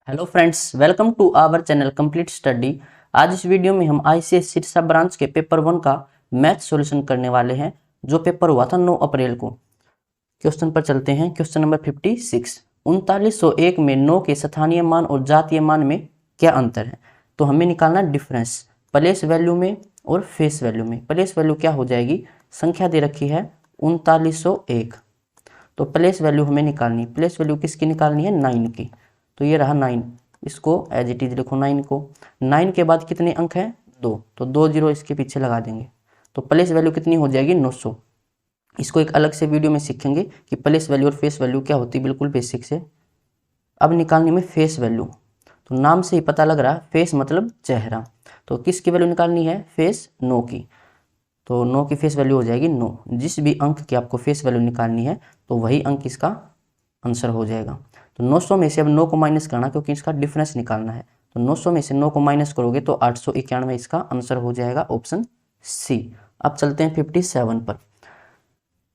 Hello friends, welcome to our channel complete study. आज इस video में हम आईसीएस सिरसा ब्रांच के पेपर 1 का मैथ सॉल्यूशन करने वाले हैं, जो पेपर हुआ था 9 अप्रैल को। क्वेश्चन पर चलते हैं। क्वेश्चन नंबर 56, 3901 में 9 के स्थानीय मान और जातीय मान में क्या अंतर है? तो हमें निकालना डिफरेंस प्लेस वैल्यू में और फेस वैल्यू में। प्लेस वैल्यू क्या हो जाएगी? संख्या दे रखी है 3901, तो प्लेस वैल्यू हमें निकालनी। प्लेस वैल्यू किसकी निकालनी है? 9 की। तो ये रहा 9, इसको एज इट इज लिखो 9 को। 9 के बाद कितने अंक हैं? 2, तो 2 जीरो इसके पीछे लगा देंगे। तो प्लेस वैल्यू कितनी हो जाएगी? 900। इसको एक अलग से वीडियो में सीखेंगे कि प्लेस वैल्यू और फेस वैल्यू क्या होती है, बिल्कुल बेसिक से। अब निकालनी में फेस वैल्यू। तो नाम से ही पता लग रहा है, फेस मतलब चेहरा। तो किसकी वैल्यू निकालनी है? फेस 9 की। तो 9 की फेस वैल्यू हो जाएगी 9। जिस भी अंक की आपको फेस वैल्यू निकालनी है तो वही अंक इसका आंसर हो जाएगा। तो 900 में से अब 9 को माइनस करना, क्योंकि इसका डिफरेंस निकालना है। तो 900 में से 9 को माइनस करोगे तो 891 इसका आंसर हो जाएगा, ऑप्शन सी। अब चलते हैं 57 पर।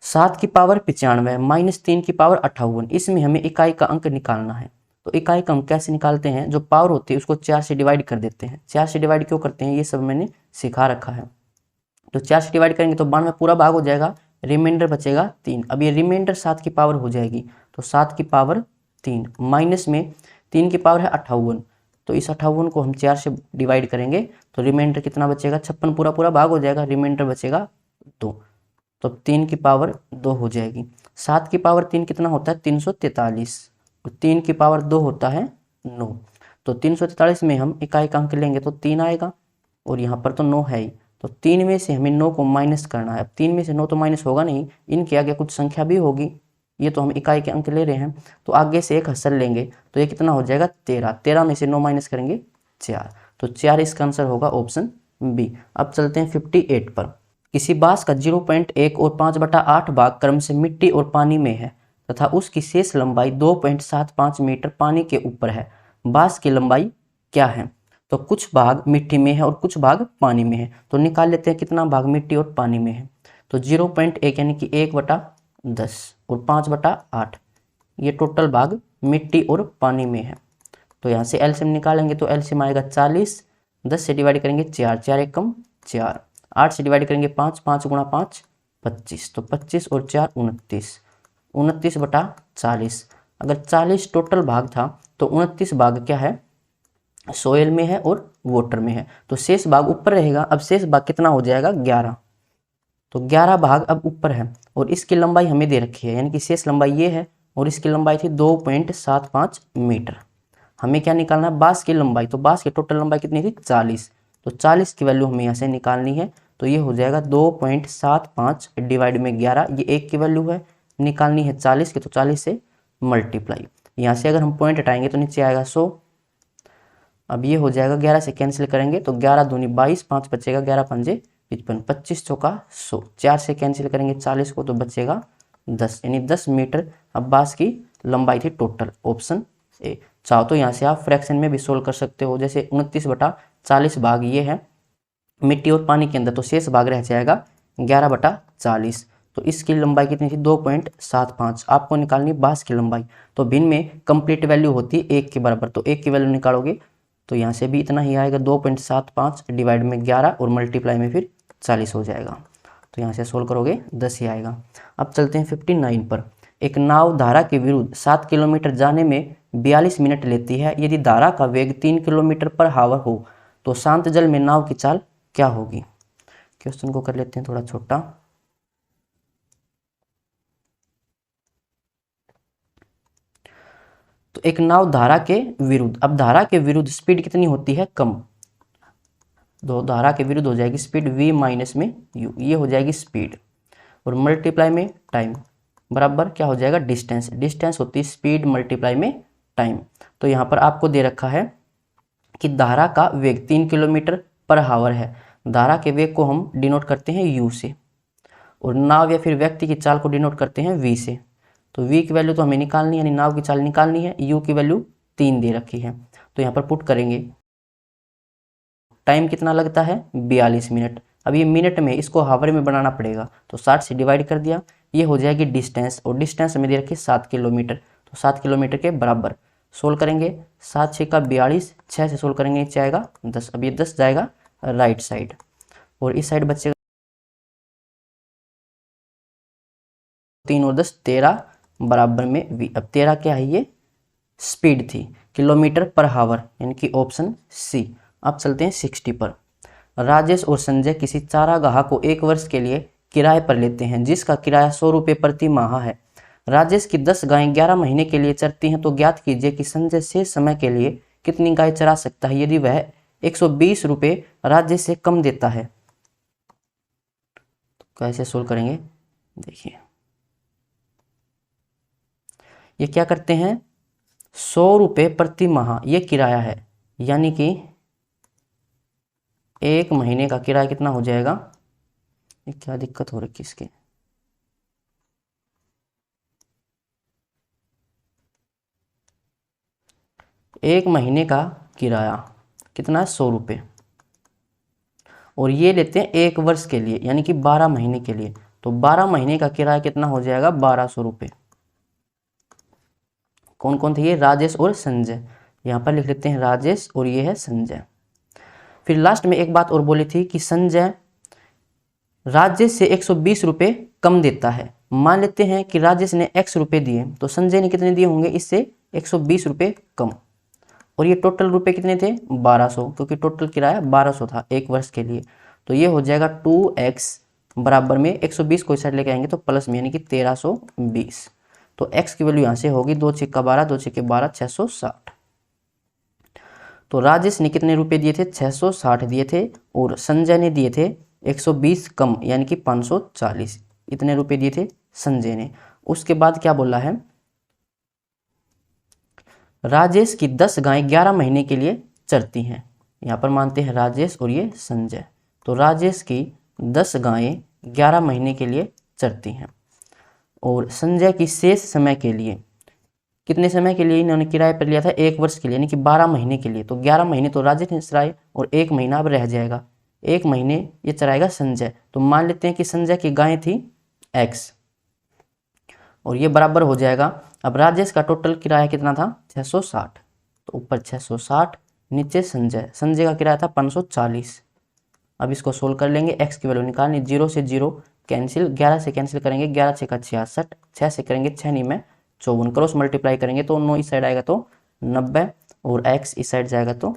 7 की पावर 95 माइनस 3 की पावर 58, इसमें हमें इकाई का अंक निकालना है। तो इकाई का अंक कैसे निकालते हैं? जो पावर होती है उसको 4 से डिवाइड कर देते हैं। 4 से डिवाइड क्यों करते हैं, ये सब मैंने सिखा रखा है। तो 4 से डिवाइड करेंगे तो 92 पूरा भाग हो जाएगा, रिमाइंडर बचेगा 3। अब ये रिमाइंडर 7 की पावर हो जाएगी, तो 7 की पावर 3 माइनस में 3 की पावर है 58। तो इस 58 को हम 4 से डिवाइड करेंगे तो रिमाइंडर कितना बचेगा? 56 पूरा पूरा भाग हो जाएगा, रिमाइंडर बचेगा 2। तो 3 की पावर 2 हो जाएगी। 7 की पावर 3 कितना होता है? 343। और 3 की पावर 2 होता है 9। तो 343 में हम इकाई का अंक लेंगे तो 3 आएगा, और यहाँ पर तो 9 है ही। तो 3 में से हमें 9 को माइनस करना है। अब 3 में से 9 तो माइनस होगा नहीं, इनके आगे कुछ संख्या भी होगी। ये तो हम इकाई के अंक ले रहे हैं, तो आगे से एक हसल लेंगे तो ये कितना हो जाएगा? 13। 13 में से 9 माइनस करेंगे 4, तो 4 इसका आंसर होगा, ऑप्शन बी। अब चलते हैं 58 पर। किसी बांस का 0.1 और 5/8 भाग क्रम से मिट्टी और पानी में है तथा उसकी शेष लंबाई 2.75 मीटर पानी के ऊपर है। बांस की लंबाई क्या है? तो कुछ भाग मिट्टी में है और कुछ भाग पानी में है। तो निकाल लेते हैं कितना भाग मिट्टी और पानी में है। तो 0.1 यानी कि 1/10 और 5/8, ये टोटल भाग मिट्टी और पानी में है। तो यहाँ से एलसीएम निकालेंगे तो एलसीएम आएगा 40। 10 से डिवाइड करेंगे 4, 4 एकम 4। 8 से डिवाइड करेंगे 5, 5 गुणा 5 25। तो 25 और 4 29, 29/40। अगर 40 टोटल भाग था तो 29 भाग क्या है? सोयल में है और वाटर में है। तो शेष भाग ऊपर रहेगा। अब शेष भाग कितना हो जाएगा? 11। तो 11 भाग अब ऊपर है, और इसकी लंबाई हमें दे रखी है, यानी कि शेष लंबाई ये है और इसकी लंबाई थी 2.75 मीटर। हमें क्या निकालना है? बांस की लंबाई। तो बांस की टोटल लंबाई कितनी थी? 40। तो 40 की वैल्यू हमें यहाँ से निकालनी है। तो ये हो जाएगा 2.75 डिवाइड में 11, ये 1 की वैल्यू है। निकालनी है 40 की, तो 40 से मल्टीप्लाई। यहाँ से अगर हम पॉइंट हटाएंगे तो नीचे आएगा 100। अब ये हो जाएगा 11 से कैंसिल करेंगे तो 11 दूनी 22, 5 बचेगा, 11 पंजे 55, 25 चौका 100। 4 से कैंसिल करेंगे 40 को तो बचेगा 10, यानी 10 मीटर अब बांस की लंबाई थी टोटल, ऑप्शन ए। चाहो तो यहाँ से आप फ्रैक्शन में भी सोल्व कर सकते हो। जैसे 29/40 भाग ये है मिट्टी और पानी के अंदर, तो शेष भाग रह जाएगा 11/40। तो इसकी लंबाई कितनी थी? 2.75। आपको निकालनी बांस की लंबाई। तो भिन्न में कंप्लीट वैल्यू होती है 1 के बराबर, तो 1 की वैल्यू निकालोगे तो यहाँ से भी इतना ही आएगा, 2.75 डिवाइड में 11 और मल्टीप्लाई में फिर 40 हो जाएगा। तो यहाँ से सोल्व करोगे 10 ही आएगा। अब चलते हैं 59 पर। एक नाव धारा के विरुद्ध 7 किलोमीटर जाने में 42 मिनट लेती है। यदि धारा का वेग 3 किलोमीटर पर हावर हो तो शांत जल में नाव की चाल क्या होगी? क्वेश्चन को कर लेते हैं थोड़ा छोटा। तो एक नाव धारा के विरुद्ध, अब धारा के विरुद्ध स्पीड कितनी होती है? कम। तो धारा के विरुद्ध हो जाएगी स्पीड v माइनस में u, ये हो जाएगी स्पीड, और मल्टीप्लाई में टाइम बराबर क्या हो जाएगा? डिस्टेंस। डिस्टेंस होती है स्पीड मल्टीप्लाई में टाइम। तो यहाँ पर आपको दे रखा है कि धारा का वेग 3 किलोमीटर पर हावर है। धारा के वेग को हम डिनोट करते हैं u से, और नाव या फिर व्यक्ति की चाल को डिनोट करते हैं v से। तो v की वैल्यू तो हमें निकालनी है, यानी नाव की चाल निकालनी है। u की वैल्यू 3 दे रखी है, तो यहाँ पर पुट करेंगे। टाइम कितना लगता है? 42 मिनट। अब ये मिनट में इसको हावर में बनाना पड़ेगा, तो 60 से डिवाइड कर दिया, ये हो जाएगी डिस्टेंस, और डिस्टेंस हमें दे रखी है 7 किलोमीटर। तो 7 किलोमीटर के बराबर सोल्व करेंगे, 7 6 का 42, 6 से सोल्व करेंगे नीचे आएगा 10। अब ये 10 जाएगा राइट साइड और इस साइड बचेगा 3 और 10 13 बराबर में v। अब 13 क्या है, ये स्पीड थी, किलोमीटर पर हावर, यानी कि ऑप्शन सी। अब चलते हैं 60 पर। राजेश और संजय किसी चारागाह को 1 वर्ष के लिए किराए पर लेते हैं जिसका किराया 100 रुपये प्रति माह है। राजेश की 10 गायें 11 महीने के लिए चरती हैं, तो ज्ञात कीजिए कि संजय शेष समय के लिए कितनी गाय चरा सकता है यदि वह 120 रुपये राजेश से कम देता है। तो कैसे सोल्व करेंगे, देखिए ये क्या करते हैं, 100 रुपये प्रति माह ये किराया है, यानी कि 1 महीने का किराया कितना हो जाएगा, ये क्या दिक्कत हो रही है किसके, एक महीने का किराया कितना है 100 रुपये, और ये लेते हैं 1 वर्ष के लिए यानी कि 12 महीने के लिए, तो 12 महीने का किराया कितना हो जाएगा 1200 रुपये। कौन कौन थे ये, राजेश और संजय, यहाँ पर लिख लेते हैं राजेश और ये है संजय। फिर लास्ट में एक बात और बोली थी कि संजय राजेश से 120 रुपये कम देता है। मान लेते हैं कि राजेश ने x रुपये दिए तो संजय ने कितने दिए होंगे, इससे 120 रुपये कम, और ये टोटल रुपए कितने थे 1200, क्योंकि टोटल किराया 1200 था 1 वर्ष के लिए। तो ये हो जाएगा 2x बराबर में 120 को इस साइड लेके आएंगे तो प्लस में, यानी कि 1320। तो x की वैल्यू यहाँ से होगी 2 छिक्का 12, 2 छिक्के 12, 660। तो राजेश ने कितने रुपए दिए थे, 660 दिए थे, और संजय ने दिए थे 120 कम यानी कि 540, इतने रुपए दिए थे संजय ने। उसके बाद क्या बोला है, राजेश की 10 गायें 11 महीने के लिए चरती हैं। यहाँ पर मानते हैं राजेश और ये संजय, तो राजेश की 10 गायें 11 महीने के लिए चरती हैं, और संजय की शेष समय के लिए, कितने समय के लिए इन्होंने किराए पर लिया था 1 वर्ष के लिए, यानी कि 12 महीने के लिए। तो 11 महीने तो राजेश ने चराए और 1 महीना अब रह जाएगा, 1 महीने ये चराएगा संजय। तो मान लेते हैं कि संजय की गायें थी x, और ये बराबर हो जाएगा, अब राजेश का टोटल किराया कितना था 660, तो ऊपर 660 नीचे संजय का किराया था 540। अब इसको सोल्व कर लेंगे, x की वैल्यू निकालनी, 0 से 0 कैंसिल, 11 से कैंसिल करेंगे, 11 6 का 66, 6 से करेंगे 6 नहीं में 54, क्रॉस मल्टीप्लाई करेंगे तो 9 इस साइड आएगा तो 90, और x इस साइड जाएगा तो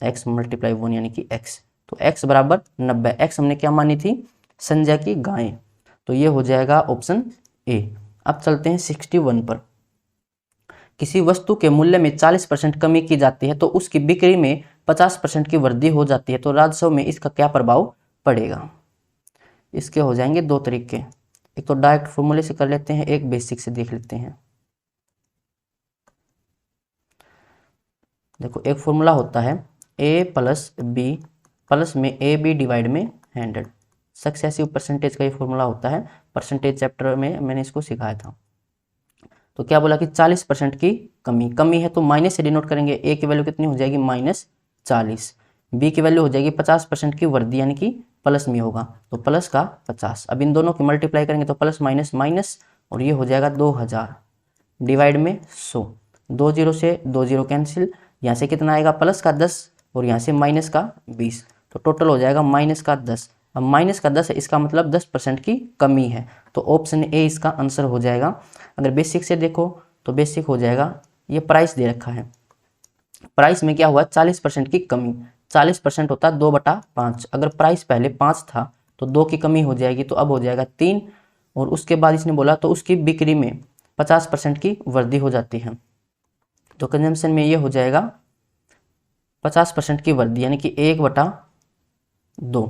x मल्टीप्लाई 1 यानी कि x, तो x बराबर 90। x हमने क्या मानी थी, संजय की गायें, तो ये हो जाएगा ऑप्शन ए। अब चलते हैं 61 पर। किसी वस्तु के मूल्य में 40% कमी की जाती है तो उसकी बिक्री में 50% की वृद्धि हो जाती है, तो राजस्व में इसका क्या प्रभाव पड़ेगा। इसके हो जाएंगे 2 तरीके, एक तो डायरेक्ट फॉर्मूले से कर लेते हैं, एक बेसिक से देख लेते हैं। देखो एक फॉर्मूला होता है a प्लस बी प्लस में ए बी डिवाइड में 100, सक्सेसिव परसेंटेज का ये फॉर्मूला होता है, परसेंटेज चैप्टर में मैंने इसको सिखाया था। तो क्या बोला कि 40% की कमी है, तो माइनस से डिनोट करेंगे, a की वैल्यू कितनी हो जाएगी -40, b की वैल्यू हो जाएगी 50% की वृद्धि यानी कि प्लस में होगा तो प्लस का 50। अब इन दोनों की मल्टीप्लाई करेंगे तो प्लस माइनस माइनस, और ये हो जाएगा 2000 डिवाइड में 100, 2 0 से 2 0 कैंसिल, यहाँ से कितना आएगा प्लस का 10 और यहाँ से माइनस का 20, तो टोटल हो जाएगा माइनस का 10। अब माइनस का 10 है, इसका मतलब 10% की कमी है, तो ऑप्शन ए इसका आंसर हो जाएगा। अगर बेसिक से देखो तो बेसिक हो जाएगा, ये प्राइस दे रखा है, प्राइस में क्या हुआ 40% की कमी, 40% होता है 2/5, अगर प्राइस पहले 5 था तो 2 की कमी हो जाएगी, तो अब हो जाएगा 3, और उसके बाद इसने बोला तो उसकी बिक्री में 50% की वृद्धि हो जाती है, तो कंजम्पशन में ये हो जाएगा 50% की वृद्धि यानी कि 1/2,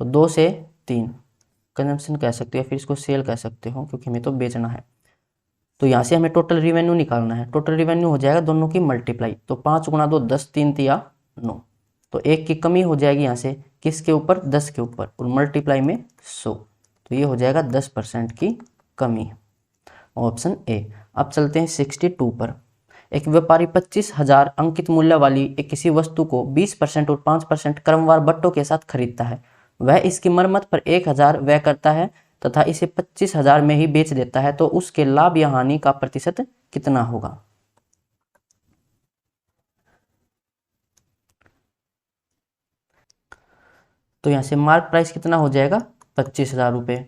तो 2 से 3 कंजम्पशन कह सकते हो, फिर इसको सेल कह सकते हो क्योंकि हमें तो बेचना है। तो यहाँ से हमें टोटल रिवेन्यू निकालना है, टोटल रिवेन्यू हो जाएगा दोनों की मल्टीप्लाई, तो 5 × 2 10, 3 तिया 9, तो 1 की कमी हो जाएगी यहाँ से किसके ऊपर 10 के ऊपर, और मल्टीप्लाई में 100, तो ये हो जाएगा 10% की कमी, ऑप्शन ए। अब चलते हैं 62 पर। एक व्यापारी 25,000 अंकित मूल्य वाली एक किसी वस्तु को 20% और 5% क्रमवार बट्टों के साथ खरीदता है। वह इसकी मरम्मत पर 1,000 व्यय करता है तथा इसे 25,000 में ही बेच देता है, तो उसके लाभ या हानि का प्रतिशत कितना होगा। तो यहाँ से मार्क प्राइस कितना हो जाएगा 25,000 रुपये।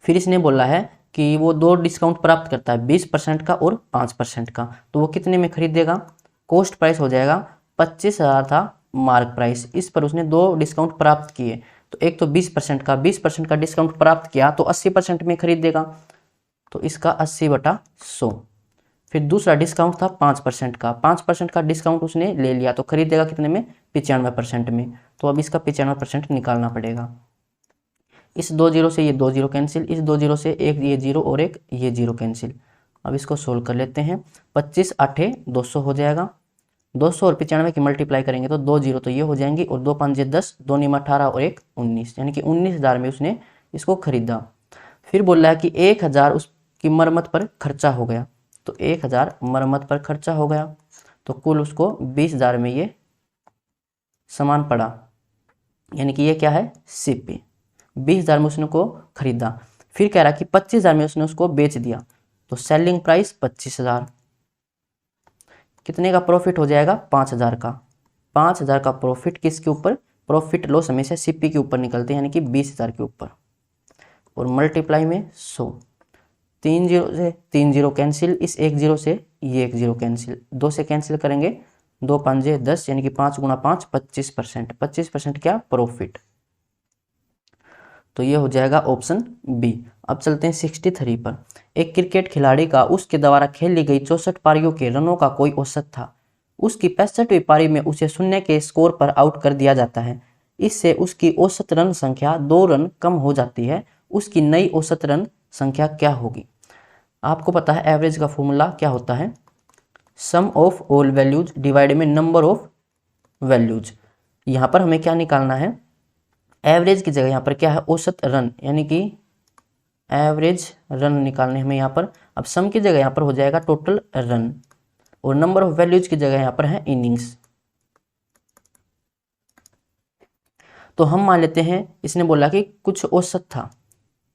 फिर इसने बोला है कि वो दो डिस्काउंट प्राप्त करता है 20% का और 5% का, तो वो कितने में खरीदेगा। कॉस्ट प्राइस हो जाएगा 25,000 था मार्क प्राइस, इस पर उसने दो डिस्काउंट प्राप्त किए, तो एक तो 20% का डिस्काउंट प्राप्त किया तो 80% में खरीदेगा, तो इसका 80/100। फिर दूसरा डिस्काउंट था 5% का, 5% का डिस्काउंट उसने ले लिया तो खरीदेगा कितने में 95% में, तो अब इसका 95% निकालना पड़ेगा। इस 2 जीरो से ये 2 जीरो कैंसिल, इस 2 जीरो से एक ये जीरो और एक ये जीरो कैंसिल। अब इसको सोल्व कर लेते हैं। 25 8 200 हो जाएगा, 200 और 95 की मल्टीप्लाई करेंगे तो 2 जीरो तो ये हो जाएंगी और 2 5 10, 2 9 18 और 1 19, यानी कि 19,000 में उसने इसको खरीदा। फिर बोल रहा है कि 1,000 उसकी मरम्मत पर खर्चा हो गया, तो 1,000 मरम्मत पर खर्चा हो गया, तो कुल उसको 20,000 में ये सामान पड़ा, यानी कि ये क्या है सीपी। 20,000 में उसने को खरीदा। फिर कह रहा कि 25,000 में उसने उसको बेच दिया, तो सेलिंग प्राइस 25,000। कितने का प्रॉफिट हो जाएगा 5,000 का। 5,000 का प्रॉफिट किसके ऊपर, प्रॉफिट लॉस हमेशा सीपी के ऊपर निकलते हैं, यानी कि 20,000 के ऊपर, और मल्टीप्लाई में 100। 3 जीरो से 3 जीरो कैंसिल, इस 1 जीरो से ये 1 जीरो कैंसिल, 2 से कैंसिल करेंगे 2 5 10, यानी कि 5 × 5 25%। 25% क्या प्रॉफिट, तो ये हो जाएगा ऑप्शन बी। अब चलते हैं 63 पर। एक क्रिकेट खिलाड़ी का उसके द्वारा खेली गई 64 पारियों के रनों का कोई औसत था। उसकी 65वीं पारी में उसे शून्य के स्कोर पर आउट कर दिया जाता है। इससे उसकी औसत रन संख्या 2 रन कम हो जाती है। उसकी नई औसत रन संख्या क्या होगी। आपको पता है एवरेज का फॉर्मूला क्या होता है, सम ऑफ ऑल वैल्यूज डिवाइड में नंबर ऑफ वैल्यूज। यहाँ पर हमें क्या निकालना है, एवरेज की जगह यहाँ पर क्या है औसत रन, यानी कि एवरेज रन निकालने हमें यहाँ पर। अब सम की जगह यहाँ पर हो जाएगा टोटल रन, और नंबर ऑफ वैल्यूज की जगह यहाँ पर है इनिंग्स। तो हम मान लेते हैं, इसने बोला कि कुछ औसत था,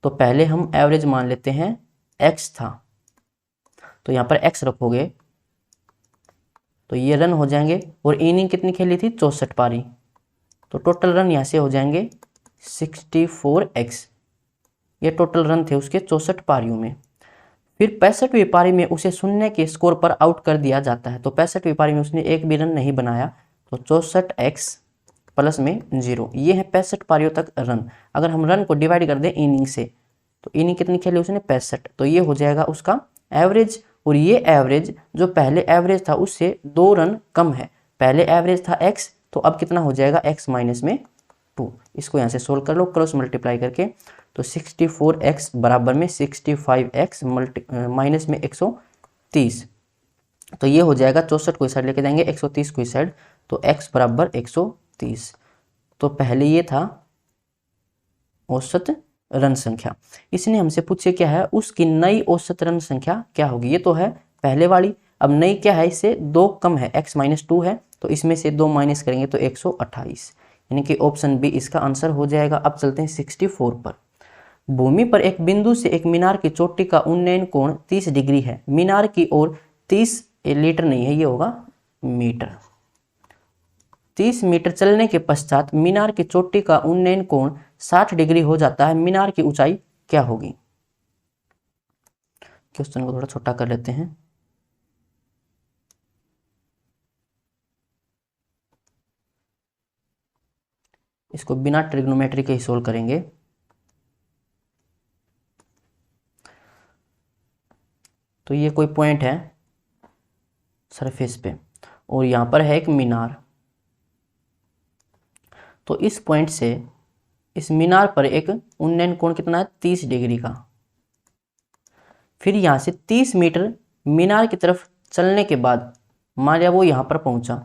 तो पहले हम एवरेज मान लेते हैं x था, तो यहाँ पर x रखोगे तो ये रन हो जाएंगे, और इनिंग कितनी खेली थी 64 पारी, तो टोटल रन यहाँ से हो जाएंगे 64x। ये टोटल रन थे उसके 64 पारियों में। फिर 65वीं पारी में उसे शून्य के स्कोर पर आउट कर दिया जाता है, तो 65वीं पारी में उसने एक भी रन नहीं बनाया, तो 64x प्लस में 0, ये है 65 पारियों तक रन। अगर हम रन को डिवाइड कर दें इनिंग से, तो इनिंग कितनी खेली उसने 65, तो ये हो जाएगा उसका एवरेज। और ये एवरेज जो पहले एवरेज था उससे 2 रन कम है। पहले एवरेज था x, तो अब कितना हो जाएगा x माइनस में 2। इसको यहाँ से सोल्व कर लो क्रॉस मल्टीप्लाई करके, तो 64x बराबर में 65x माइनस में 130, तो ये हो जाएगा 64 को इस साइड लेके जाएंगे 130 को इस साइड, तो x बराबर 130। तो पहले ये था औसत रन संख्या। इसने हमसे पूछे क्या है उसकी नई औसत रन संख्या क्या होगी, ये तो है पहले वाली। अब नई क्या है, इससे 2 कम है, x माइनस 2 है, तो इसमें से 2 माइनस करेंगे तो 128, यानी कि ऑप्शन बी इसका आंसर हो जाएगा। अब चलते हैं 64 पर। भूमि पर एक बिंदु से एक मीनार की चोटी का उन्नयन कोण 30 डिग्री है। मीनार की ओर 30 लीटर नहीं है, ये होगा मीटर। 30 मीटर चलने के पश्चात मीनार की चोटी का उन्नयन कोण 60 डिग्री हो जाता है। मीनार की ऊंचाई क्या होगी। क्वेश्चन को थोड़ा छोटा कर लेते हैं। इसको बिना ट्रिग्नोमेट्री के ही सोल्व करेंगे। तो ये कोई पॉइंट है सरफेस पे, और यहां पर है एक मीनार, तो इस पॉइंट से इस मीनार पर एक उन्नयन कोण कितना है 30 डिग्री का। फिर यहां से 30 मीटर मीनार की तरफ चलने के बाद मान लिया वो यहां पर पहुंचा,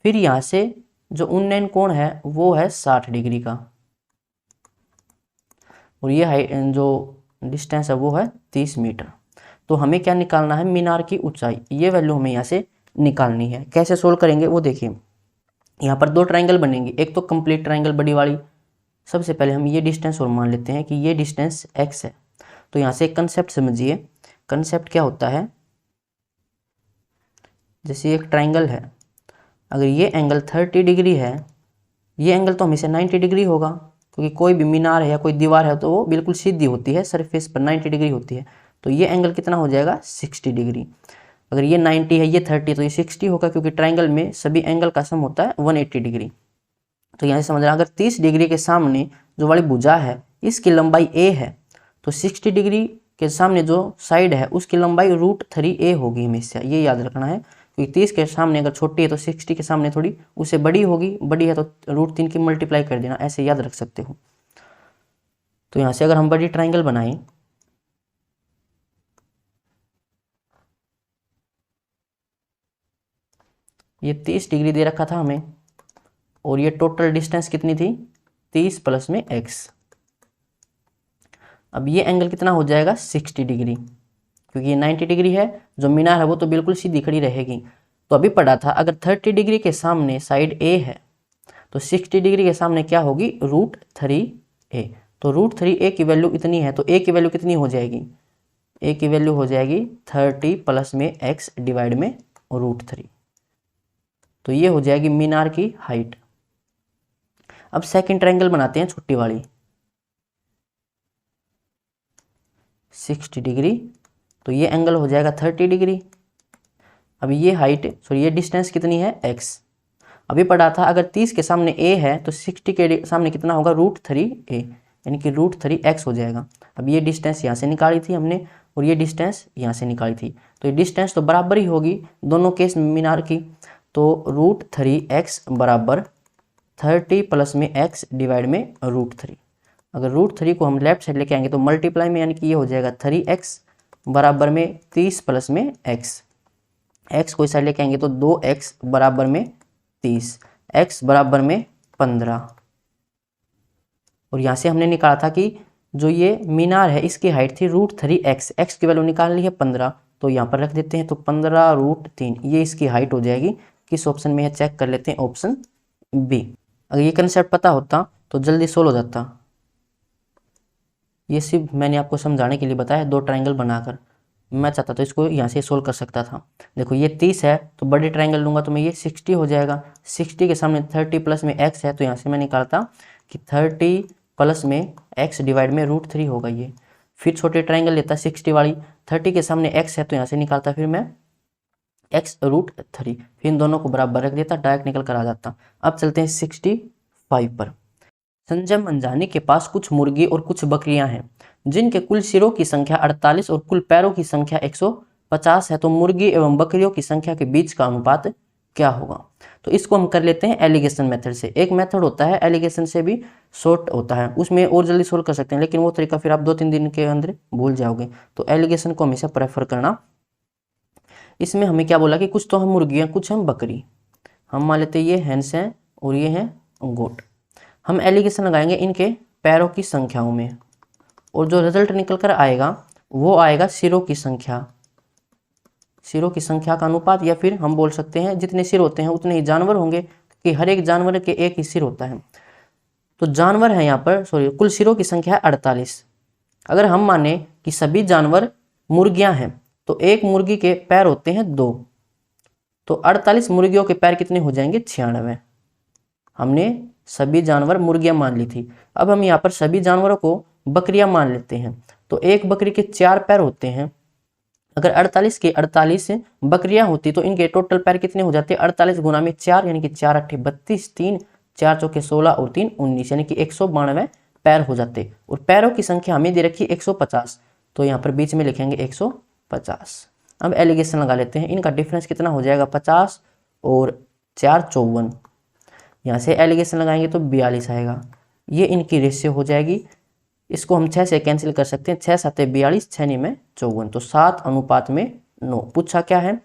फिर यहां से जो उन्नयन कोण है वो है 60 डिग्री का, और ये हाइट जो डिस्टेंस है वो है 30 मीटर। तो हमें क्या निकालना है, मीनार की ऊंचाई, ये वैल्यू हमें यहाँ से निकालनी है। कैसे सोल्व करेंगे वो देखिए। यहाँ पर 2 ट्राइंगल बनेंगे, एक तो कंप्लीट ट्राइंगल बड़ी वाली। सबसे पहले हम ये डिस्टेंस और मान लेते हैं कि ये डिस्टेंस x है। तो यहाँ से एक कंसेप्ट समझिए। कंसेप्ट क्या होता है, जैसे एक ट्राइंगल है, अगर ये एंगल 30 डिग्री है ये एंगल तो हमेशा 90 डिग्री होगा, क्योंकि कोई भी मीनार है या कोई दीवार है तो वो बिल्कुल सीधी होती है, सरफेस पर 90 डिग्री होती है। तो ये एंगल कितना हो जाएगा 60 डिग्री। अगर ये 90 है, ये 30, तो ये 60 होगा, क्योंकि ट्राइंगल में सभी एंगल का सम होता है 180 डिग्री। तो यहाँ से समझना, अगर 30 डिग्री के सामने जो वाली भुजा है इसकी लंबाई a है, तो 60 डिग्री के सामने जो साइड है उसकी लंबाई √3a होगी हमेशा, ये याद रखना है। क्योंकि 30 के सामने अगर छोटी है तो 60 के सामने थोड़ी उससे बड़ी होगी, बड़ी है तो √3 की मल्टीप्लाई कर देना, ऐसे याद रख सकते हो। तो यहाँ से अगर हम बड़ी ट्राइंगल बनाएं, ये 30 डिग्री दे रखा था हमें, और ये टोटल डिस्टेंस कितनी थी 30 प्लस में x। अब ये एंगल कितना हो जाएगा 60 डिग्री, क्योंकि ये 90 डिग्री है, जो मीनार है वो तो बिल्कुल सीधी खड़ी रहेगी। तो अभी पढ़ा था, अगर 30 डिग्री के सामने साइड a है तो 60 डिग्री के सामने क्या होगी √3a। तो √3a की वैल्यू इतनी है, तो a की वैल्यू कितनी हो जाएगी, a की वैल्यू हो जाएगी 30 प्लस में x डिवाइड में √3। तो ये हो जाएगी मीनार की हाइट। अब सेकंड ट्रायंगल बनाते हैं छोटी वाली, 60 डिग्री, तो ये एंगल हो जाएगा 30 डिग्री। अब ये हाइट ये डिस्टेंस कितनी है x। अभी पढ़ा था, अगर 30 के सामने a है तो 60 के सामने कितना होगा √3a, यानी कि √3x हो जाएगा। अब ये डिस्टेंस यहाँ से निकाली थी हमने, और ये डिस्टेंस यहाँ से निकाली थी, तो ये डिस्टेंस तो बराबर ही होगी दोनों केस मीनार की। तो √3x बराबर 30 प्लस में x डिवाइड में √3। अगर √3 को हम लेफ्ट साइड लेके आएंगे तो मल्टीप्लाई में, यानी कि ये हो जाएगा 3x बराबर में 30 प्लस में x को इस साइड लेके आएंगे तो 2x बराबर में 30, x बराबर में 15। और यहाँ से हमने निकाला था कि जो ये मीनार है इसकी हाइट थी √3x, x की वैल्यू निकाल ली है 15, तो यहाँ पर रख देते हैं, तो 15√3 ये इसकी हाइट हो जाएगी। किस ऑप्शन में है चेक कर लेते हैं, ऑप्शन बी। अगर ये कंसेप्ट पता होता तो जल्दी सोल्व हो जाता। ये सिर्फ मैंने आपको समझाने के लिए बताया, दो ट्रायंगल बनाकर। मैं चाहता तो इसको यहाँ से सोल्व कर सकता था। देखो ये 30 है तो बड़े ट्रायंगल लूंगा तो मैं ये 60 हो जाएगा, 60 के सामने 30 प्लस में x है, तो यहाँ से मैं निकालता कि 30 प्लस में x डिवाइड में √3 होगा ये। फिर छोटे ट्रायंगल लेता 60 वाली, 30 के सामने x है तो यहाँ से निकालता फिर मैं x √3, फिर इन दोनों को बराबर रख देता, डायरेक्ट निकल कर आ जाता। अब चलते हैं 65 पर। संजय मंझानी के पास कुछ मुर्गी और कुछ बकरियां हैं, जिनके कुल सिरों की संख्या 48 और कुल पैरों की संख्या 150 है, तो मुर्गी एवं बकरियों की संख्या के बीच का अनुपात क्या होगा। तो इसको हम कर लेते हैं एलिगेशन मेथड से। एक मेथड होता है एलिगेशन से भी शॉर्ट होता है, उसमें और जल्दी सोल्व कर सकते हैं, लेकिन वो तरीका फिर आप 2-3 दिन के अंदर भूल जाओगे। तो एलिगेशन को हमेशा प्रेफर करना। इसमें हमें क्या बोला कि कुछ तो हम मुर्गियां कुछ हम बकरी, हम मान लेते ये हैंस हैं और ये हैं गोट। हम एलिगेशन लगाएंगे इनके पैरों की संख्याओं में, और जो रिजल्ट निकल कर आएगा वो आएगा सिरों की संख्या, सिरों की संख्या का अनुपात, या फिर हम बोल सकते हैं जितने सिर होते हैं उतने ही जानवर होंगे, क्योंकि हर एक जानवर के एक ही सिर होता है। तो जानवर है यहाँ पर कुल सिरों की संख्या है 48। अगर हम माने कि सभी जानवर मुर्गियां हैं तो एक मुर्गी के पैर होते हैं 2, तो 48 मुर्गियों के पैर कितने हो जाएंगे 96। हमने सभी जानवर मुर्गियां मान ली थी। अब हम यहाँ पर सभी जानवरों को बकरियां मान लेते हैं, तो एक बकरी के 4 पैर होते हैं। अगर 48 के 48 बकरियां होती तो इनके टोटल पैर कितने हो जाते 48 गुना में 4, यानी कि 4 8 32, 3 4 चौके 16 और 3 19, यानी कि 192 पैर हो जाते। और पैरों की संख्या हमें दे रखी 150, तो यहाँ पर बीच में लिखेंगे 150। अब एलिगेशन लगा लेते हैं, इनका डिफरेंस कितना हो जाएगा 50 और 4 54। यहाँ से एलिगेशन लगाएंगे तो 42 आएगा, ये इनकी रेशियो हो जाएगी। इसको हम 6 से कैंसिल कर सकते हैं, 6 7 42, 6 9 में 54, तो 7:9। पूछा क्या है,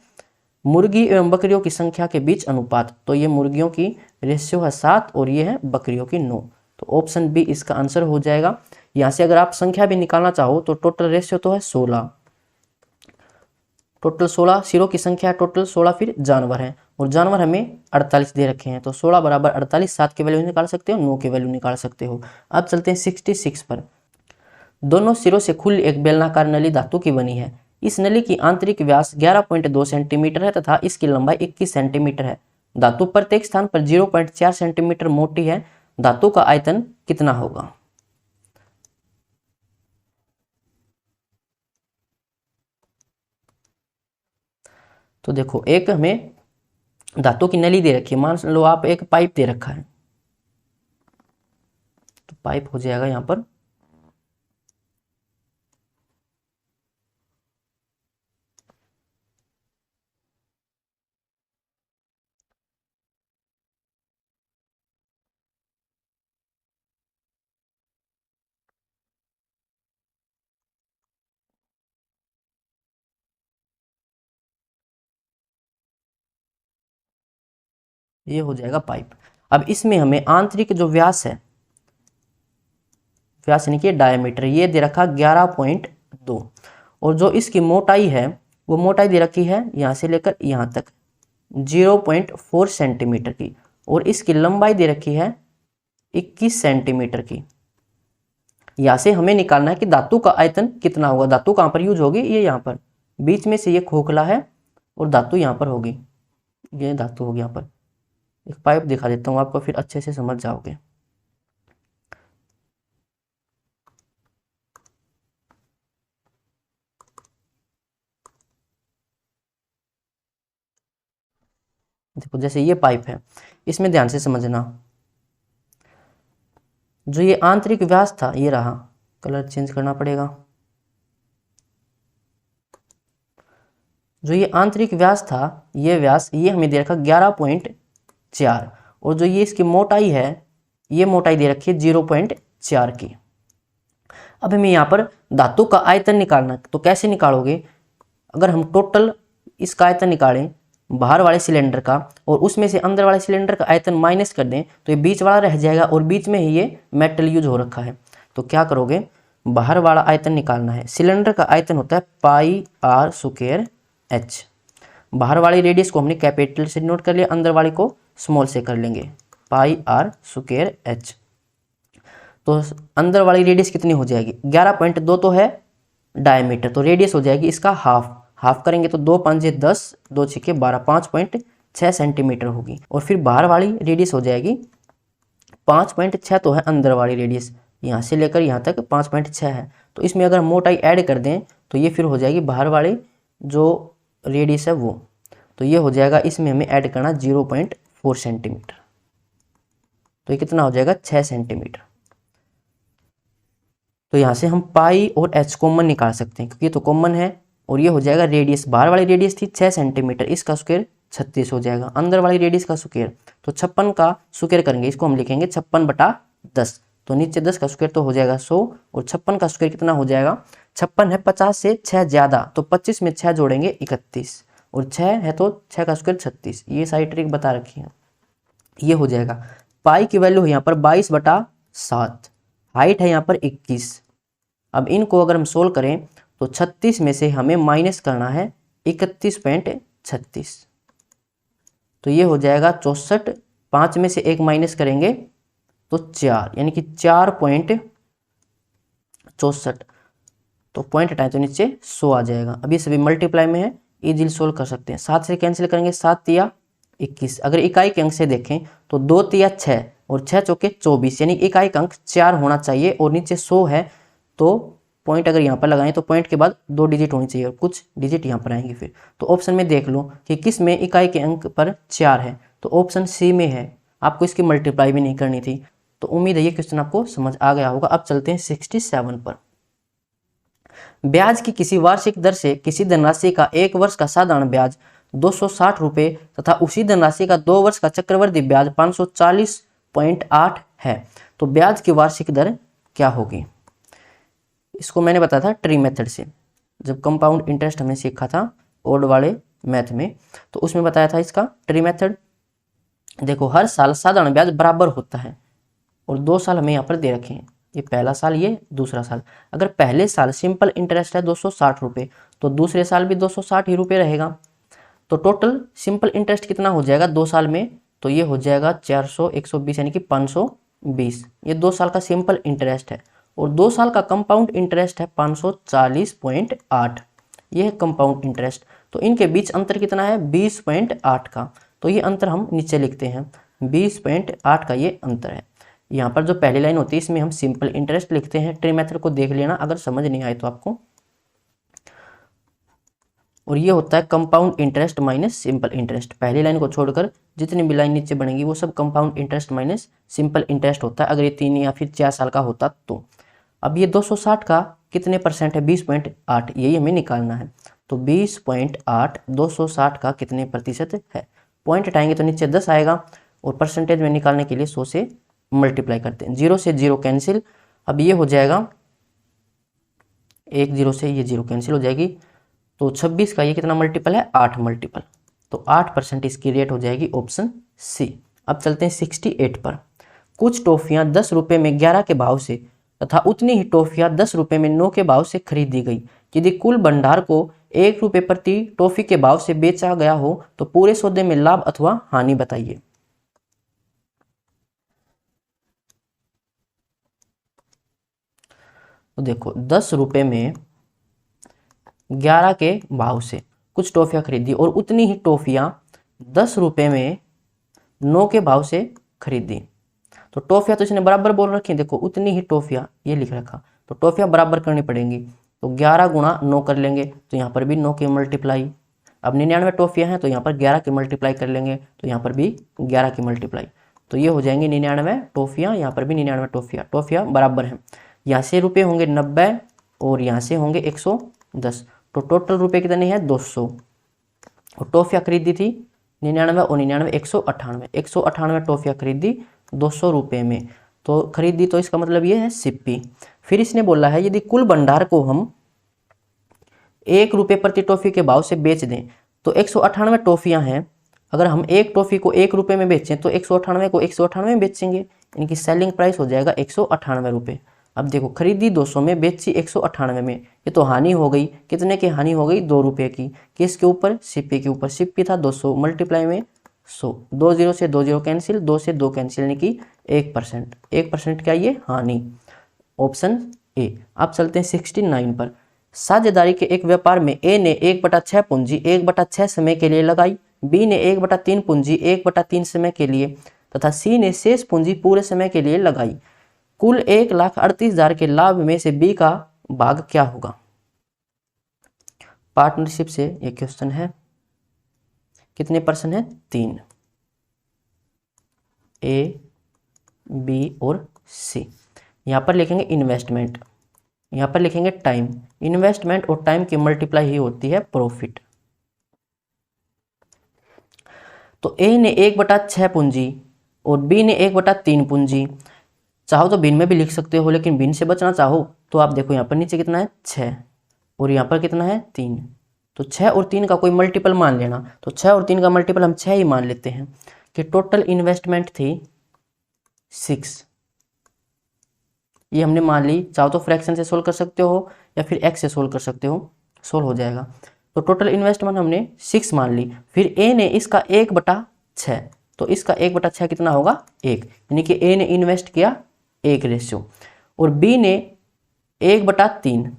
मुर्गी एवं बकरियों की संख्या के बीच अनुपात, तो ये मुर्गियों की रेशियो है 7 और ये है बकरियों की 9, तो ऑप्शन बी इसका आंसर हो जाएगा। यहाँ से अगर आप संख्या भी निकालना चाहो तो टोटल रेशियो तो है 16, टोटल 16 सिरों की संख्या है, टोटल 16 फिर जानवर हैं, और जानवर हमें 48 दे रखे हैं, तो 16 बराबर 48, 7 की वैल्यू निकाल सकते हो, 9 की वैल्यू निकाल सकते हो। अब चलते हैं 66 पर। दोनों सिरों से खुली एक बेलनाकार नली धातु की बनी है। इस नली की आंतरिक व्यास 11.2 सेंटीमीटर है तथा इसकी लंबाई 21 सेंटीमीटर है। धातु प्रत्येक स्थान पर 0.4 सेंटीमीटर मोटी है, धातु का आयतन कितना होगा। तो देखो, एक हमें धातु की नली दे रखी है, मान लो आप एक पाइप दे रखा है, तो पाइप हो जाएगा यहां पर ये हो जाएगा पाइप। अब इसमें हमें आंतरिक जो व्यास है, व्यास यानी कि डायमीटर, ये दे रखा 11.2 और जो इसकी मोटाई है वो मोटाई दे रखी है यहाँ से लेकर यहाँ तक 0.4 सेंटीमीटर की, और इसकी लंबाई दे रखी है 21 सेंटीमीटर की। यहाँ से हमें निकालना है कि धातु का आयतन कितना होगा। धातु कहाँ पर यूज होगी, ये यहाँ पर बीच में से ये खोखला है और धातु यहाँ पर होगी, ये धातु होगी। यहाँ पर एक पाइप दिखा देता हूँ आपको, फिर अच्छे से समझ जाओगे। देखो जैसे ये पाइप है, इसमें ध्यान से समझना, जो ये आंतरिक व्यास था ये रहा, कलर चेंज करना पड़ेगा। जो ये आंतरिक व्यास था, ये व्यास ये हमें दे रखा 11.4 और जो ये इसकी मोटाई है, ये मोटाई दे रखी है 0.4 की। अब हमें यहाँ पर धातु का आयतन निकालना, तो कैसे निकालोगे, अगर हम टोटल इसका आयतन निकालें बाहर वाले सिलेंडर का और उसमें से अंदर वाले सिलेंडर का आयतन माइनस कर दें तो ये बीच वाला रह जाएगा और बीच में ही ये मेटल यूज हो रखा है। तो क्या करोगे, बाहर वाला आयतन निकालना है। सिलेंडर का आयतन होता है पाई आर स्क्वायर एच। बाहर वाली रेडियस को हमने कैपिटल से नोट कर लिया, अंदर वाली को स्मॉल से कर लेंगे, पाई आर स्क्वायर एच। तो अंदर वाली रेडियस कितनी हो जाएगी, 11.2 तो है डायमीटर, तो रेडियस हो जाएगी इसका हाफ करेंगे तो 2 5 10, 2 6 12, 5.6 सेंटीमीटर होगी। और फिर बाहर वाली रेडियस हो जाएगी 5.6 तो है अंदर वाली रेडियस, यहाँ से लेकर यहाँ तक 5.6 है। तो इसमें अगर मोटाई ऐड कर दें तो ये फिर हो जाएगी बाहर वाली जो रेडियस है वो, तो ये हो जाएगा, इसमें हमें ऐड करना 0.4 सेंटीमीटर, तो ये कितना हो जाएगा 6 सेंटीमीटर। तो यहाँ से हम पाई और एच कॉमन निकाल सकते हैं क्योंकि ये तो कॉमन है, और ये हो जाएगा रेडियस, बाहर वाली रेडियस थी 6 सेंटीमीटर, इसका स्क्वायर 36 हो जाएगा, अंदर वाली रेडियस का स्क्वायर, तो 56 का स्क्वायर करेंगे, इसको हम लिखेंगे 56/10, तो नीचे 10 का स्क्वायर तो हो जाएगा 100 और 56 का स्क्वायर कितना हो जाएगा, 56 है 50 से 6 ज़्यादा, तो 25 में 6 जोड़ेंगे 31 और 6 है तो 6 का स्क्वायर 36। ये सारी ट्रिक बता रखी है। ये हो जाएगा, पाई की वैल्यू है यहाँ पर 22/7, हाइट है यहाँ पर 21। अब इनको अगर हम सोल्व करें तो 36 में से हमें माइनस करना है 31.36, तो ये हो जाएगा 64, 5 में से 1 माइनस करेंगे तो 4, यानी कि 4.64, तो पॉइंट हटाएं तो नीचे 100 आ जाएगा। अभी सभी मल्टीप्लाई में है, इजीली सोल्व कर सकते हैं। 7 से कैंसिल करेंगे, 7 तिया 21। अगर इकाई के अंक से देखें तो 2 तिया 6 और 6 चौके 24, यानी इकाई का अंक 4 होना चाहिए और नीचे 100 है, तो पॉइंट अगर यहाँ पर लगाएं तो पॉइंट के बाद 2 डिजिट होनी चाहिए और कुछ डिजिट यहाँ पर आएंगे। फिर तो ऑप्शन में देख लो कि किस में इकाई के अंक पर 4 है, तो ऑप्शन सी में है। आपको इसकी मल्टीप्लाई भी नहीं करनी थी। तो उम्मीद है ये क्वेश्चन आपको समझ आ गया होगा। अब चलते हैं 67 पर। ब्याज की किसी वार्षिक दर से किसी धनराशि का 1 वर्ष का साधारण ब्याज 260 रुपये तथा उसी धनराशि का 2 वर्ष का चक्रवृद्धि ब्याज 540.8 है, तो ब्याज की वार्षिक दर क्या होगी। इसको मैंने बताया था ट्री मेथड से, जब कंपाउंड इंटरेस्ट हमने सीखा था ओड वाले मैथ में, तो उसमें बताया था इसका ट्री मेथड। देखो, हर साल साधारण ब्याज बराबर होता है और 2 साल हमें यहाँ पर दे रखे हैं, ये पहला साल, ये दूसरा साल। अगर पहले साल सिंपल इंटरेस्ट है 260 रुपये, तो दूसरे साल भी 260 ही रुपये रहेगा। तो टोटल सिंपल इंटरेस्ट कितना हो जाएगा 2 साल में, तो ये हो जाएगा 400, 120 यानी कि 520। ये 2 साल का सिंपल इंटरेस्ट है और 2 साल का कंपाउंड इंटरेस्ट है 540.8, ये है कंपाउंड इंटरेस्ट। तो इनके बीच अंतर कितना है 20.8 का, तो ये अंतर हम नीचे लिखते हैं, 20.8 का ये अंतर है। यहाँ पर जो पहली लाइन होती है इसमें हम सिंपल इंटरेस्ट लिखते हैं। ट्री मेथड को देख लेना अगर समझ नहीं आए तो आपको। और ये होता है compound interest minus simple interest. पहली लाइन को छोड़कर जितनी भी लाइन नीचे बनेगी वो सब compound interest minus simple interest होता है, अगर ये 3 या फिर 4 साल का होता तो। अब ये 260 का कितने परसेंट है, 20.8, यही हमें निकालना है। तो 20.8 260 का कितने प्रतिशत है, पॉइंट हटाएंगे तो नीचे 10 आएगा, और परसेंटेज में निकालने के लिए 100 से मल्टीप्लाई करते हैं। 0 से 0 कैंसिल, अब ये हो जाएगा 1 0 से ये 0 कैंसिल हो जाएगी। तो 26 का ये कितना मल्टीपल है, 8 मल्टीपल, तो 8% इसकी रेट हो जाएगी ऑप्शन सी। अब चलते हैं 68 पर। कुछ टॉफियां 10 रुपये में 11 के भाव से तथा उतनी ही टॉफियां 10 रुपये में 9 के भाव से खरीदी गई। यदि कुल भंडार को 1 रुपये प्रति टॉफी के भाव से बेचा गया हो तो पूरे सौदे में लाभ अथवा हानि बताइए। तो देखो 10 रुपये में 11 के भाव से कुछ टॉफियां खरीदी और उतनी ही टॉफियां 10 रुपये में 9 के भाव से खरीदी। तो टॉफियां तो इसने बराबर बोल रखी है, देखो उतनी ही टॉफियां ये लिख रखा, तो टॉफियां बराबर करनी पड़ेंगी। तो 11 गुणा 9 कर लेंगे तो यहाँ पर भी 9 की मल्टीप्लाई। अब 99 टॉफियां हैं तो यहाँ पर 11 की मल्टीप्लाई कर लेंगे, तो यहाँ पर भी 11 की मल्टीप्लाई। तो ये हो जाएंगे 99 टॉफियां, यहाँ पर भी 99 टॉफियां बराबर हैं। यहाँ से रुपये होंगे 90 और यहाँ से होंगे 110, तो टोटल रुपये कितने हैं 200। और टॉफियाँ खरीदी थी 99 और 99 198 टॉफियाँ खरीदी 200 रुपये में। तो खरीदी तो इसका मतलब ये है सिप्पी। फिर इसने बोला है यदि कुल भंडार को हम 1 रुपये प्रति टॉफी के भाव से बेच दें तो 198 टॉफियाँ हैं, अगर हम एक टॉफी को 1 रुपये में बेचें तो 198 को 198 में बेचेंगे, इनकी सेलिंग प्राइस हो जाएगा 198 रुपये। अब देखो खरीदी 200 में, बेची 198 में, ये तो हानि हो गई। कितने की हानि हो गई, 2 रुपये की। किसके ऊपर, सिप्पी के ऊपर। सिप्पी था 200 मल्टीप्लाई में 100, 2 0 से 2 0 कैंसिल, 2 से 2 कैंसिल, यानी कि 1%। 1% क्या ये, हानि, ऑप्शन ए। अब चलते हैं 69 पर। साझेदारी के एक व्यापार में ए ने 1/6 पूंजी 1/6 समय के लिए लगाई, बी ने 1/3 पूंजी 1/3 समय के लिए तथा सी ने शेष पूंजी पूरे समय के लिए लगाई। कुल 1,38,000 के लाभ में से बी का भाग क्या होगा। पार्टनरशिप से ये क्वेश्चन है। कितने परसेंट है, 3, ए बी और सी। यहाँ पर लिखेंगे इन्वेस्टमेंट, यहाँ पर लिखेंगे टाइम। इन्वेस्टमेंट और टाइम की मल्टीप्लाई ही होती है प्रॉफिट। तो ए ने 1/6 पूंजी और बी ने 1/3 पूंजी। चाहो तो भिन्न में भी लिख सकते हो, लेकिन भिन्न से बचना चाहो तो आप देखो यहाँ पर नीचे कितना है 6 और यहाँ पर कितना है 3। तो 6 और 3 का कोई मल्टीपल मान लेना। तो 6 और 3 का मल्टीपल हम 6 ही मान लेते हैं कि टोटल इन्वेस्टमेंट थी 6। ये हमने मान ली। चाहो तो फ्रैक्शन से सोल्व कर सकते हो या फिर एक्स से सोल्व कर सकते हो, सोल्व हो जाएगा। तो टोटल इन्वेस्टमेंट हमने 6 मान ली। फिर ए ने इसका 1/6, तो इसका 1/6 कितना होगा 1, यानी कि ए ने इन्वेस्ट किया 1 रेशियो, और बी ने 1/3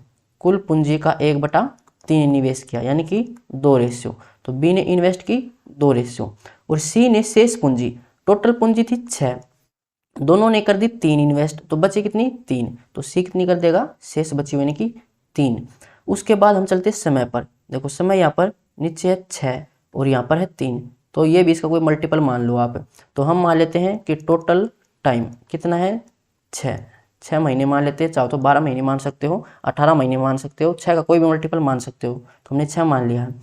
कुल पूंजी का 1/3 निवेश किया, यानी कि 2 रेशियो। तो बी ने इन्वेस्ट की 2 रेशियो, और सी ने शेष पूंजी, टोटल पूंजी थी 6, दोनों ने कर दी 3 इन्वेस्ट, तो बची कितनी 3। तो सी कितनी कर देगा, शेष बची हुई यानी कि 3। उसके बाद हम चलते समय पर। देखो समय यहाँ पर नीचे है 6 और यहाँ पर है 3, तो ये भी इसका कोई मल्टीपल मान लो आप। तो हम मान लेते हैं कि टोटल टाइम कितना है 6 महीने मान लेते हैं। चाहो तो 12 महीने मान सकते हो, 18 महीने मान सकते हो, 6 का कोई भी मल्टीपल मान सकते हो। तो हमने 6 मान लिया है।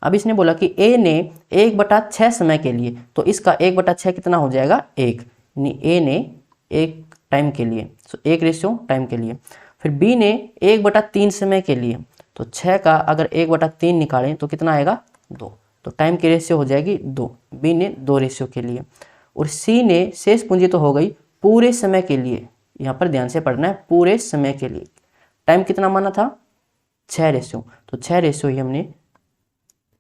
अब इसने बोला कि ए ने 1/6 समय के लिए, तो इसका 1/6 कितना हो जाएगा 1, यानी ए ने 1 टाइम के लिए, तो 1 रेशियो टाइम के लिए। फिर बी ने 1/3 समय के लिए, तो 6 का अगर 1/3 निकालें तो कितना आएगा 2, तो टाइम की रेशियो हो जाएगी 2, बी ने 2 रेशियो के लिए। और सी ने शेष पूंजी तो हो गई पूरे समय के लिए, यहाँ पर ध्यान से पढ़ना है, पूरे समय के लिए। टाइम कितना माना था 6 रेशियो, तो 6 रेशियो ही हमने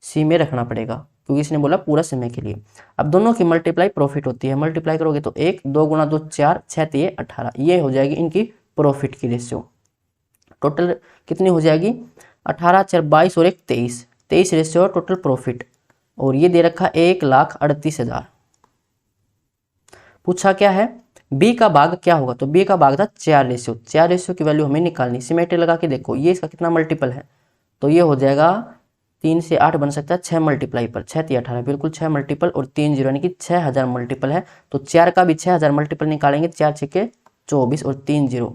सी में रखना पड़ेगा क्योंकि इसने बोला पूरा समय के लिए। अब दोनों की मल्टीप्लाई प्रॉफिट होती है, मल्टीप्लाई करोगे तो 1, 2 गुणा 2 4, 6 3 18, ये हो जाएगी इनकी प्रॉफिट की रेशियो। टोटल कितनी हो जाएगी 18 4 22 और 1 23 रेशियो टोटल प्रॉफिट। और ये दे रखा 1,38,000। पूछा क्या है, बी का भाग क्या होगा, तो बी का भाग था 4 रेशियो। 4 रेशियो की वैल्यू हमें निकालनी। सिमेट्री लगा के देखो ये इसका कितना मल्टीपल है, तो ये हो जाएगा 3 से 8 बन सकता है 6 मल्टीप्लाई पर, 6 3 18 बिल्कुल 6 मल्टीपल और 3 0 यानी कि 6000 मल्टीपल है। तो 4 का भी 6000 मल्टीपल निकालेंगे, 4 6 24 और 3 0,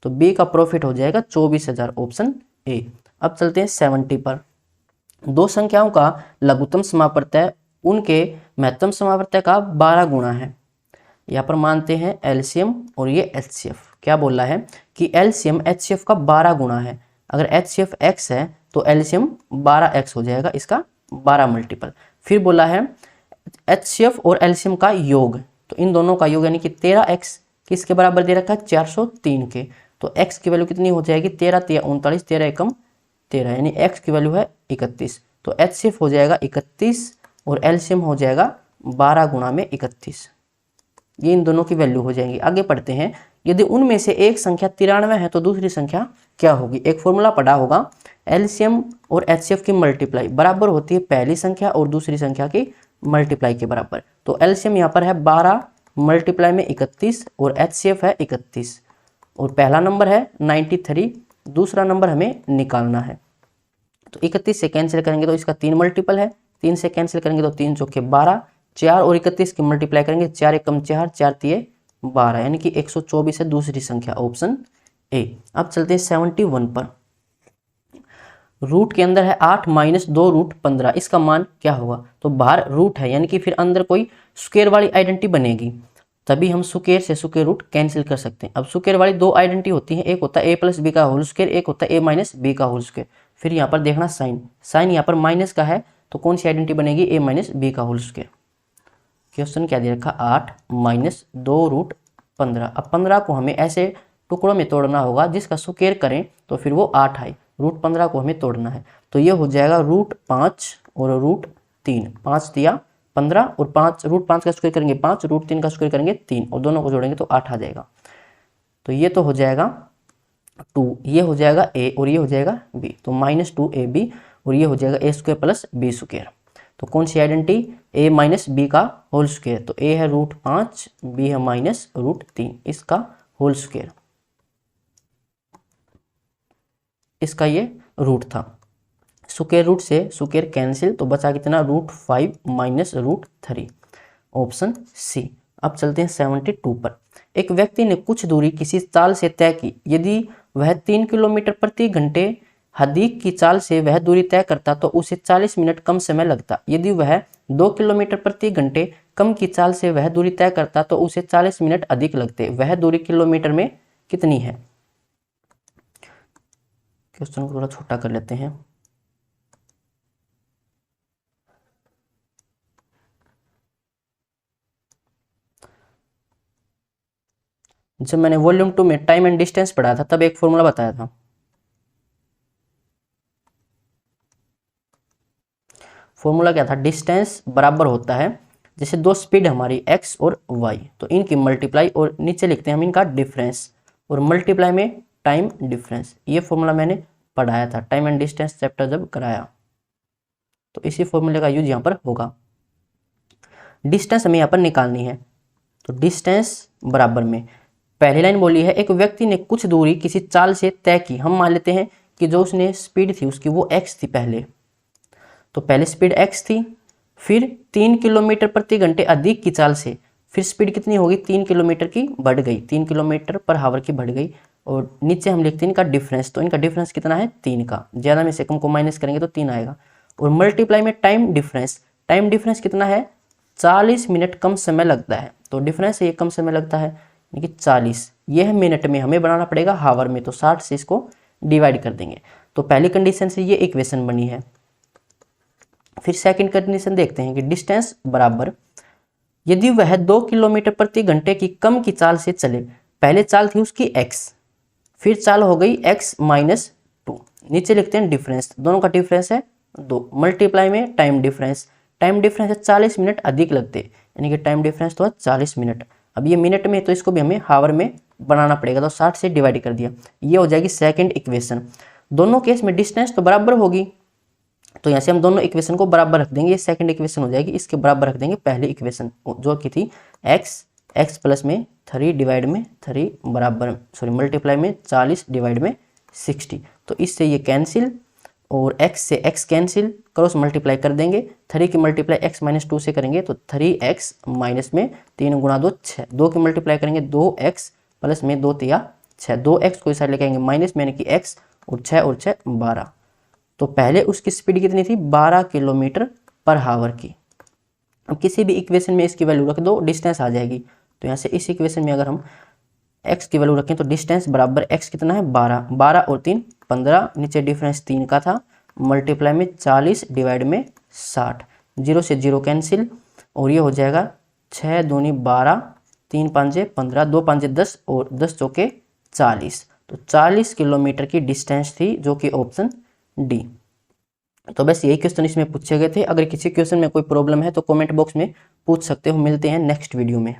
तो बी का प्रॉफिट हो जाएगा 24,000, ऑप्शन ए। अब चलते हैं 70 पर। दो संख्याओं का लघुत्तम समापवर्तय उनके महत्तम समापवर्तय का 12 गुना है। यहाँ पर मानते हैं एलसीएम और ये एचसीएफ। क्या बोल रहा है कि एलसीएम एचसीएफ का 12 गुना है। अगर एचसीएफ x है तो एलसीएम 12x हो जाएगा, इसका 12 मल्टीपल। फिर बोला है एचसीएफ और एलसीएम का योग, तो इन दोनों का योग यानी कि 13x किसके बराबर दे रखा है, 403 के। तो x की वैल्यू कितनी हो जाएगी, 13 3 39, 13 एकम 13, यानी x की वैल्यू है 31। तो एचसीएफ हो जाएगा 31 और एलसीएम हो जाएगा 12 गुना में 31। ये इन दोनों की वैल्यू हो जाएंगी। आगे पढ़ते हैं, यदि उनमें से एक संख्या 93 है तो दूसरी संख्या क्या होगी। एक फॉर्मूला पढ़ा होगा, एलसीएम और एचसीएफ की मल्टीप्लाई बराबर होती है पहली संख्या और दूसरी संख्या की मल्टीप्लाई के बराबर। तो एलसीएम यहाँ पर है 12 मल्टीप्लाई में 31 और एचसीएफ है 31 और पहला नंबर है 93, दूसरा नंबर हमें निकालना है। तो 31 से कैंसिल करेंगे तो इसका 3 मल्टीपल है, 3 से कैंसिल करेंगे तो 3 चौके 12, 4 और 31 की मल्टीप्लाई करेंगे, 4 एकम 4, 4 तिये 12, यानी कि 124 है दूसरी संख्या, ऑप्शन ए। अब चलते हैं 71 पर। रूट के अंदर है 8 - 2 रूट 15, इसका मान क्या होगा। तो बाहर रूट है यानी कि फिर अंदर कोई स्क्वायर वाली आइडेंटिटी बनेगी, तभी हम स्क्वायर से स्क्वायर रूट कैंसिल कर सकते हैं। अब स्क्वायर वाली दो आइडेंटिटी होती है, एक होता है a + b का होल स्क्वायर, एक होता है a - b का होल स्क्वायर। फिर यहाँ पर देखना साइन, साइन यहाँ पर माइनस का है तो कौन सी आइडेंटिटी बनेगी, a - b का होल स्क्वायर। क्वेश्चन क्या दे रखा, 8 - 2 रूट 15। अब 15 को हमें ऐसे टुकड़ों में तोड़ना होगा जिसका स्क्वायर करें तो फिर वो 8 आए। रूट 15 को हमें तोड़ना है, तो ये हो जाएगा रूट 5 और रूट 3, 5 दिया 15 और 5 रूट 5 का स्क्वायर करेंगे 5, रूट 3 का स्क्वायर करेंगे 3 और दोनों को जोड़ेंगे तो 8 आ जाएगा। तो ये तो हो जाएगा 2, ये हो जाएगा a और ये हो जाएगा b, तो -2ab और ये हो जाएगा a² + b²। तो कौन सी आइडेंटिटी, a - b का होल स्क्वायर। तो a है रूट 5, b है रूट 3, इसका होल स्क्वायर, इसका ये रूट था। स्क्वायर रूट से स्क्वायर कैंसिल, तो बचा कितना, रूट 5 - रूट 3, ऑप्शन सी। अब चलते हैं 72 पर। एक व्यक्ति ने कुछ दूरी किसी चाल से तय की, यदि वह 3 किलोमीटर प्रति घंटे अधिक की चाल से वह दूरी तय करता तो उसे 40 मिनट कम समय लगता। यदि वह 2 किलोमीटर प्रति घंटे कम की चाल से वह दूरी तय करता तो उसे 40 मिनट अधिक लगते। वह दूरी किलोमीटर में कितनी है। क्वेश्चन को थोड़ा छोटा कर लेते हैं। जब मैंने वॉल्यूम 2 में टाइम एंड डिस्टेंस पढ़ा था तब एक फॉर्मूला बताया था। फॉर्मूला क्या था, डिस्टेंस बराबर होता है जैसे दो स्पीड हमारी x और y, तो इनकी मल्टीप्लाई और नीचे लिखते हैं हम इनका डिफरेंस और मल्टीप्लाई में टाइम डिफरेंस। ये फॉर्मूला मैंने पढ़ाया था टाइम एंड डिस्टेंस चैप्टर जब कराया, तो इसी फॉर्मूले का यूज यहाँ पर होगा। डिस्टेंस हमें यहाँ पर निकालनी है, तो डिस्टेंस बराबर में पहली लाइन बोली है, एक व्यक्ति ने कुछ दूरी किसी चाल से तय की। हम मान लेते हैं कि जो उसने स्पीड थी उसकी वो x थी पहले, तो पहले स्पीड x थी, फिर 3 किलोमीटर प्रति घंटे अधिक की चाल से फिर स्पीड कितनी होगी, 3 किलोमीटर की बढ़ गई, 3 किलोमीटर पर हावर की बढ़ गई। और नीचे हम लिखते हैं इनका डिफरेंस, तो इनका डिफरेंस कितना है 3 का, ज़्यादा में से कम को माइनस करेंगे तो 3 आएगा। और मल्टीप्लाई में टाइम डिफरेंस, टाइम डिफरेंस कितना है 40 मिनट कम समय लगता है, तो डिफरेंस ये कम समय लगता है यानी कि 40, यह मिनट में हमें बनाना पड़ेगा हावर में, तो 60 से इसको डिवाइड कर देंगे। तो पहली कंडीशन से ये इक्वेशन बनी है। फिर सेकंड कंडीशन देखते हैं कि डिस्टेंस बराबर, यदि वह 2 किलोमीटर प्रति घंटे की कम की चाल से चले, पहले चाल थी उसकी x, फिर चाल हो गई x - 2, नीचे लिखते हैं डिफरेंस, दोनों का डिफरेंस है 2, मल्टीप्लाई में टाइम डिफरेंस, टाइम डिफरेंस है 40 मिनट अधिक लगते, यानी कि टाइम डिफरेंस तो है 40 मिनट। अब ये मिनट में तो इसको भी हमें हावर में बनाना पड़ेगा, तो 60 से डिवाइड कर दिया, ये हो जाएगी सेकंड इक्वेशन। दोनों केस में डिस्टेंस तो बराबर होगी, तो यहाँ से हम दोनों इक्वेशन को बराबर रख देंगे, ये सेकंड इक्वेशन हो जाएगी, इसके बराबर रख देंगे पहली इक्वेशन जो की थी x प्लस में 3 डिवाइड में 3 बराबर सॉरी मल्टीप्लाई में 40 डिवाइड में 60। तो इससे ये कैंसिल और x से x कैंसिल, क्रॉस मल्टीप्लाई कर देंगे, 3 की मल्टीप्लाई x माइनस 2 से करेंगे तो 3x माइनस में 3 गुणा 2 6, 2 की मल्टीप्लाई करेंगे 2x प्लस में 2 तिया 6, 2x को इस साइड लेके आएंगे माइनस में, यानी कि x और 6 12। तो पहले उसकी स्पीड कितनी थी 12 किलोमीटर पर हावर की। अब किसी भी इक्वेशन में इसकी वैल्यू रख दो, डिस्टेंस आ जाएगी। तो यहाँ से इस इक्वेशन में अगर हम x की वैल्यू रखें तो डिस्टेंस बराबर x कितना है 12, 12 और 3 15, नीचे डिफरेंस 3 का था, मल्टीप्लाई में 40 डिवाइड में 60, 0 से 0 कैंसिल और ये हो जाएगा 6 दूनी 12, 3 5 15, 2 5 10 और 10 चौके 40। तो 40 किलोमीटर की डिस्टेंस थी, जो कि ऑप्शन डी। तो बस यही क्वेश्चन इसमें पूछे गए थे। अगर किसी क्वेश्चन में कोई प्रॉब्लम है तो कमेंट बॉक्स में पूछ सकते हो। मिलते हैं नेक्स्ट वीडियो में।